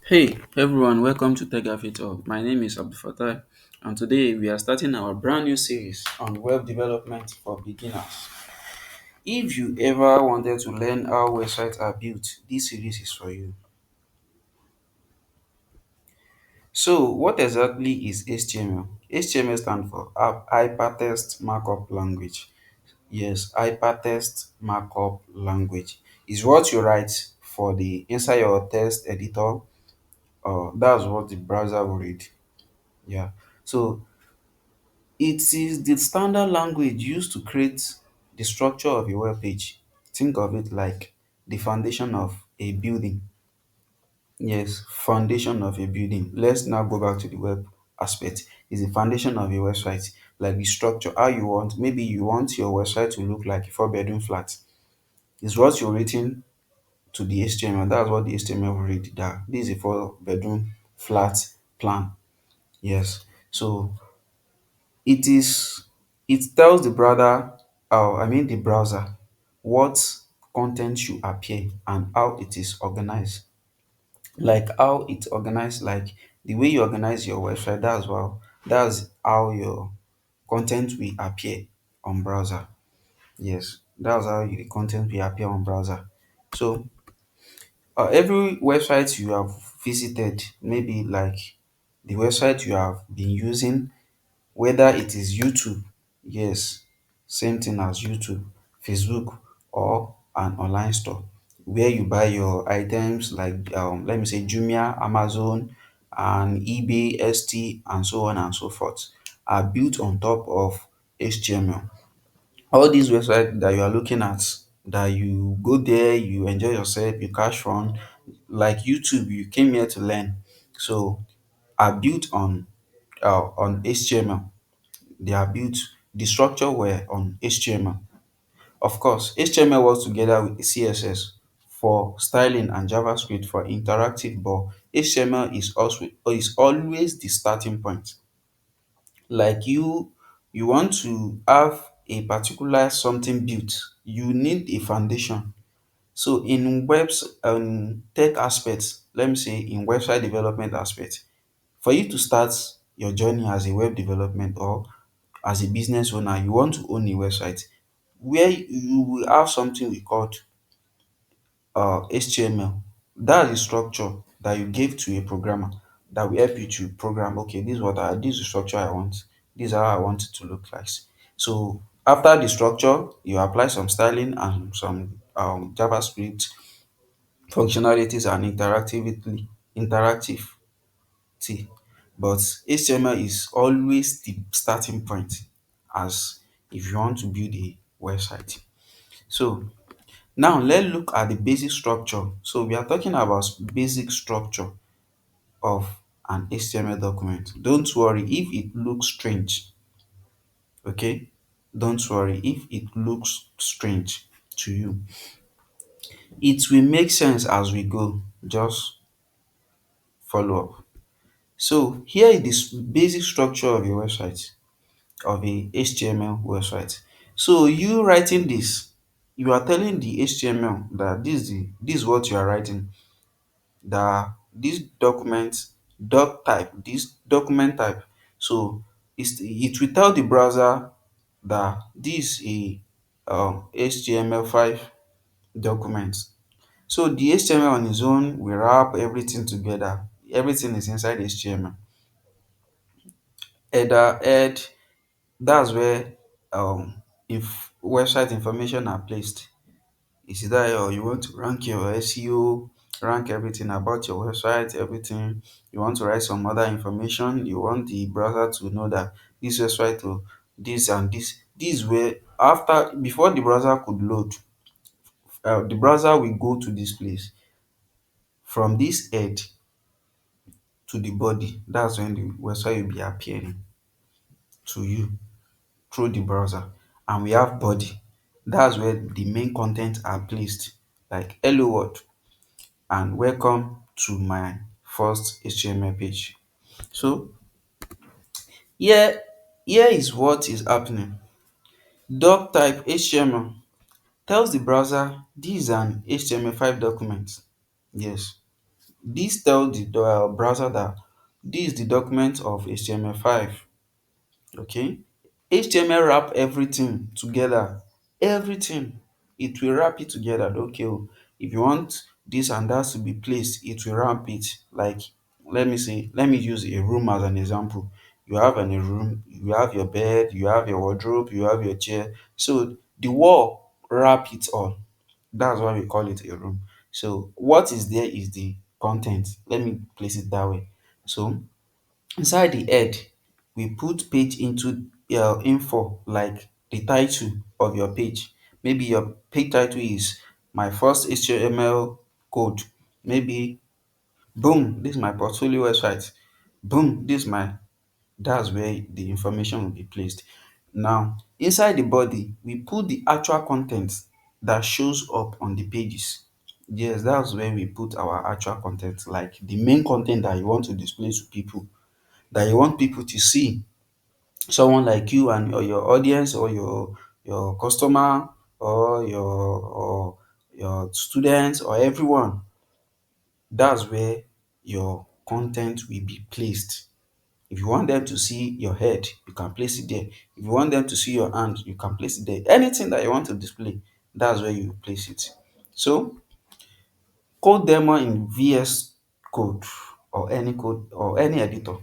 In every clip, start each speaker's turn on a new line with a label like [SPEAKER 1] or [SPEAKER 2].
[SPEAKER 1] Hey everyone, welcome to Tegafate. My name is Abdulfatai, and today we are starting our brand new series on web development for beginners. If you ever wanted to learn how websites are built, this series is for you. So, what exactly is HTML? HTML stands for Hypertext Markup Language. Yes, Hypertext Markup Language is what you write for the inside your text editor. That's what the browser will read. Yeah. So it is the standard language used to create the structure of a web page. Think of it like the foundation of a building. Yes, foundation of a building. Let's now go back to the web aspect. Is the foundation of a website, like the structure, how you want. Maybe you want your website to look like a four-bedroom flat. Is what you're written to the HTML. That's what the HTML will read. That this is a four-bedroom flat plan. Yes. So it is it tells the brother the browser what content should appear and how it is organized. Like how it's organized, like the way you organize your website, that's how your content will appear on browser. Yes, that's how the content will appear on browser. So every website you have visited, maybe like the website you have been using, whether it is YouTube, yes, same thing as YouTube, Facebook, or an online store where you buy your items like let me say Jumia, Amazon, and eBay, ST, and so on and so forth, are built on top of HTML. All these websites that you are looking at, that you go there, you enjoy yourself, you cash fun, like YouTube, you came here to learn, so are built on HTML. They are built, the structure were on HTML. Of course, HTML works together with CSS for styling and JavaScript for interactive, but HTML is always the starting point. Like you want to have a particular something built, you need a foundation. So in tech aspects, let me say in website development aspect, for you to start your journey as a web development or as a business owner, you want to own a website where you will have something we called HTML. That's the structure that you give to a programmer that will help you to program. Okay, this is the structure I want. This is how I want it to look like. So after the structure, you apply some styling and some JavaScript functionalities and interactivity. But HTML is always the starting point as if you want to build a website. So now let's look at the basic structure. So we are talking about basic structure of an HTML document. Don't worry if it looks strange, okay? Don't worry if it looks strange to you. It will make sense as we go. Just follow up. So here is this basic structure of a website, of a HTML website. So you writing this, you are telling the HTML that this is what you are writing. That this document type. So it will tell the browser that this is a HTML5 document. So the HTML on its own will wrap everything together. Everything is inside HTML. Head, that's where if website information are placed. Is either you want to rank your SEO, rank everything about your website, everything. You want to write some other information. You want the browser to know that this website to this and this. This way, after before the browser could load, the browser will go to this place. From this head to the body, that's when the website will be appearing to you through the browser. And we have body. That's where the main content are placed, like hello world and welcome to my first HTML page. So here, here is what is happening. Doc type HTML tells the browser this is an HTML5 document. Yes. This tells the browser that this is the document of HTML5. Okay, HTML wrap everything together, everything. It will wrap it together. Okay, oh, if you want this and that to be placed, it will wrap it. Like, let me use a room as an example. You have a room, you have your bed, you have your wardrobe, you have your chair. So the wall wrap it all. That's why we call it a room. So what is there is the content. Let me place it that way. So inside the head, we put page into info, like the title of your page. Maybe your page title is my first HTML code. Maybe boom, this is my portfolio website. Boom, this is my that's where the information will be placed. Now, inside the body, we put the actual content that shows up on the pages. Yes, that's where we put our actual content, like the main content that you want to display to people, that you want people to see. Someone like you and or your audience or your customer or your students or everyone, that's where your content will be placed. If you want them to see your head, you can place it there. If you want them to see your hand, you can place it there. Anything that you want to display, that's where you place it. So code demo in VS Code or any editor.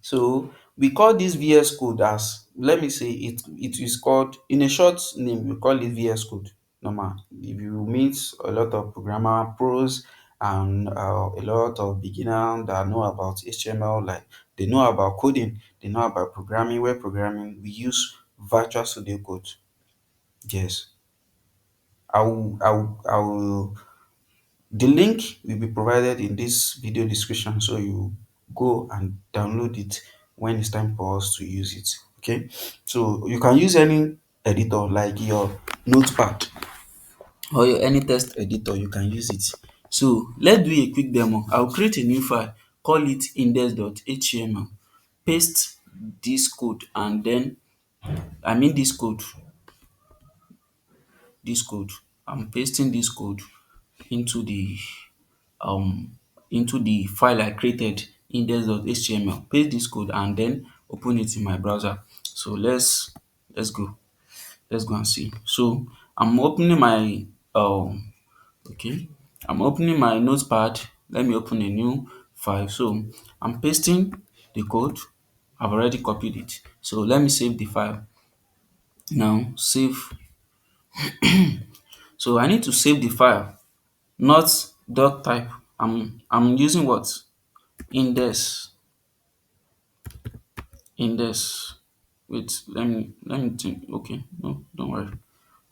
[SPEAKER 1] So we call this VS Code as, let me say it is called, in a short name, we call it VS Code. Normal. If you meet a lot of programmer pros and a lot of beginners that know about HTML, like they know about coding, they know about programming, web programming, we use Virtual Studio Code. Yes. I will the link will be provided in this video description, so you go and download it when it's time for us to use it. Okay, so you can use any editor like your notepad or your any text editor, you can use it. So let's do a quick demo. I'll create a new file, call it index.html, paste this code, and then this code. I'm pasting this code into the um file I created, index.html. Paste this code and then open it in my browser. So let's go. Let's go and see. So I'm opening my okay. I'm opening my notepad. Let me open a new file. So I'm pasting the code. I've already copied it. So let me save the file. Now save. So I need to save the file, not doc type. I'm using what? Index. Index. Wait, let me think. Okay, no, don't worry.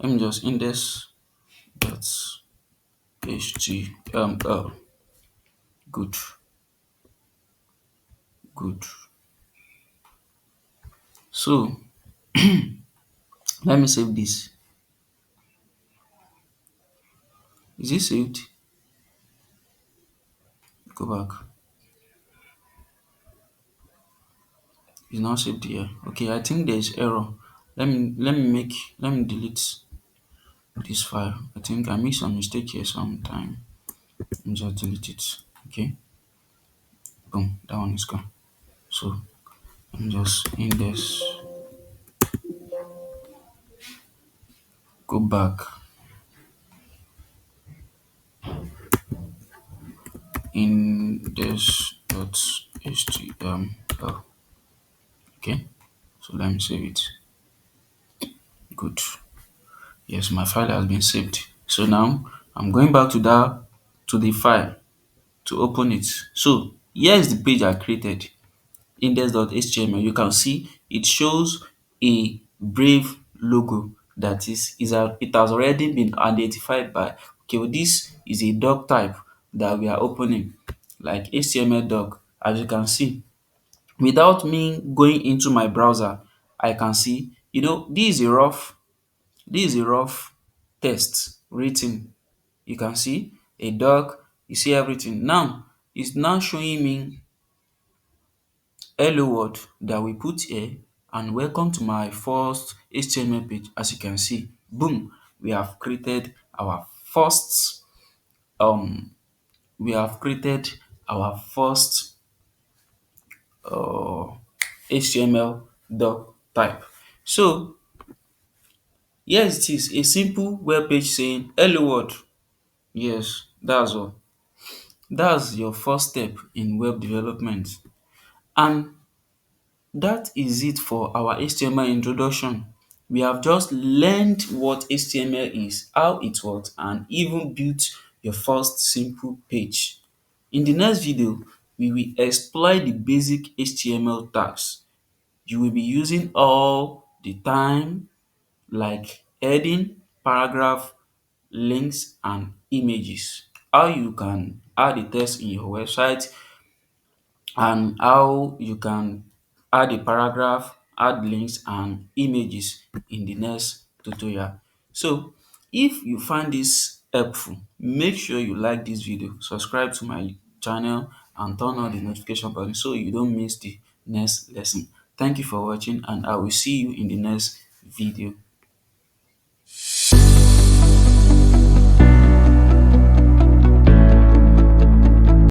[SPEAKER 1] Let me just index dot html. Good, good. So let me save this. Is it saved? Go back. It's not saved here. Okay, I think there is error. Let me delete this file. I think I made some mistake here sometime. Let me just delete it. Okay, boom, that one is gone. So I'm just index, go back, index.html. Okay, so let me save it. Good. Yes, my file has been saved. So now I'm going back to the file to open it. So here is the page I created, index.html. You can see it shows a Brave logo, that it has already been identified by, okay, well, this is a doc type that we are opening, like HTML doc. As you can see, without me going into my browser, I can see, this is a rough text written. You can see a dog, you see everything. Now it's now showing me hello world that we put here, and welcome to my first HTML page. As you can see, boom, we have created our first um we have created our first uh, HTML doc type. So yes, it is a simple web page saying hello world. Yes, that's all. That's your first step in web development. And that is it for our HTML introduction. We have just learned what HTML is, how it works, and even built your first simple page. In the next video, we will explore the basic HTML tags you will be using all the time, like heading, paragraph, links, and images. How you can add a text in your website, and how you can add a paragraph, add links and images in the next tutorial. So if you find this helpful, make sure you like this video, subscribe to my channel and turn on the notification button so you don't miss the next lesson. Thank you for watching, and I will see you in the next video.